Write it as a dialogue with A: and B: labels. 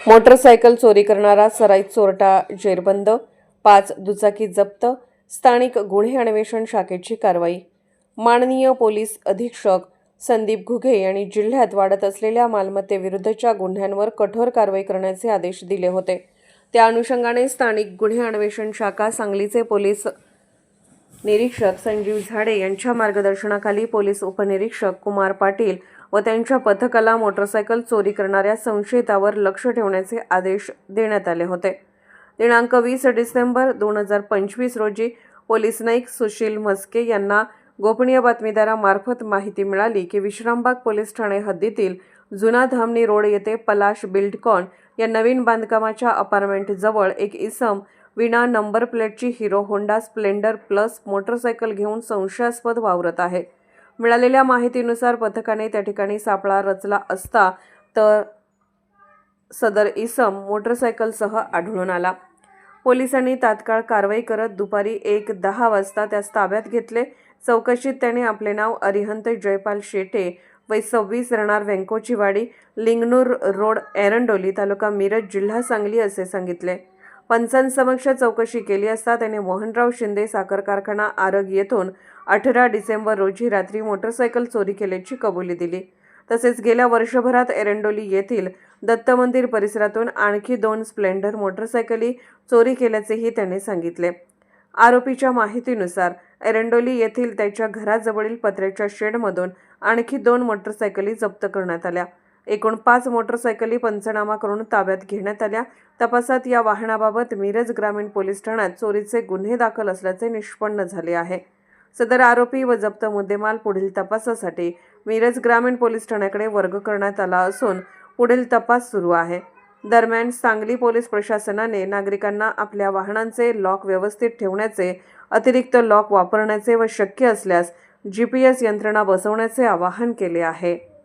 A: Motorcycle चोरी करणारा सराईत चोरटा जेरबंद, 5 दुचाकी जप्त, स्थानिक गुन्हे अन्वेषण शाखेची कारवाई। माननीय पोलीस अधीक्षक संदीप घुगे यांनी जिल्ह्यात वाढत असलेल्या मालमत्तेविरुद्धच्या गुन्ह्यांवर कठोर कारवाई करण्याचे आदेश दिले होते। त्या अनुषंगाने स्थानिक गुन्हे अन्वेषण शाखा सांगलीचे पोलीस निरीक्षक संजीव झाडे यांच्या मार्गदर्शनाखाली पोलीस उपनिरीक्षक कुमार पाटील व त्यांच्या पथकाला मोटरसायकल चोरी करणाऱ्या संशयितावर लक्ष ठेवण्याचे आदेश देण्यात आले होते। दिनांक 20 डिसेंबर 2025 रोजी पोलीस नाईक सुशील म्हस्के यांना गोपनीय बातमीदारामार्फत माहिती मिळाली की विश्रामबाग पोलीस ठाणे हद्दीतील जुना धामणी रोड येथे पलाश बिल्डकॉन या नवीन बांधकामाच्या अपार्टमेंट जवळ एक इसम विना नंबर प्लेटची hero Honda Splendor plus motorcycle घेऊन संशयास्पद वावरत आहे। मिळालेल्या माहितीनुसार पथकाने त्या ठिकाणी सापळा रचला असता तर सदर इसम मोटरसायकलसह आढळून आला। पोलिसांनी तात्काळ कारवाई करत दुपारी 1:10 वाजता त्यास ताब्यात घेतले। चौकशीत त्याने आपले नाव अरिहंत जयपाल शेटे, वय 26, राहणार व्यंकोचीवाडी, लिंगणूर रोड, एरंडोली, तालुका मिरज, जिल्हा सांगली असे सांगितले। पंचांसमक्ष चौकशी केली असता त्याने मोहनराव शिंदे साखर कारखाना आरग येथून 18 डिसेंबर रोजी रात्री मोटरसायकल चोरी केल्याची कबुली दिली। तसेच गेल्या वर्षभरात एरंडोली येथील दत्त मंदिर परिसरातून आणखी 2 स्प्लेंडर मोटरसायकली चोरी केल्याचेही त्याने सांगितले। आरोपीच्या माहितीनुसार एरंडोली येथील त्याच्या घराजवळील पत्र्याच्या शेडमधून आणखी 2 मोटरसायकली जप्त करण्यात आल्या। एकूण 5 मोटरसायकली पंचनामा करून ताब्यात घेण्यात आल्या। तपासात या वाहनाबाबत मिरज ग्रामीण पोलीस ठाण्यात चोरीचे गुन्हे दाखल असल्याचे निष्पन्न झाले आहे। सदर आरोपी व जप्त मुद्देमाल पुढील तपासासाठी मिरज ग्रामीण पोलीस ठाण्याकडे वर्ग करण्यात आला असून पुढील तपास सुरू आहे। दरम्यान सांगली पोलीस प्रशासनाने नागरिकांना आपल्या वाहनांचे लॉक व्यवस्थित ठेवण्याचे, अतिरिक्त लॉक वापरण्याचे व शक्य असल्यास GPS यंत्रणा बसवण्याचे आवाहन केले आहे।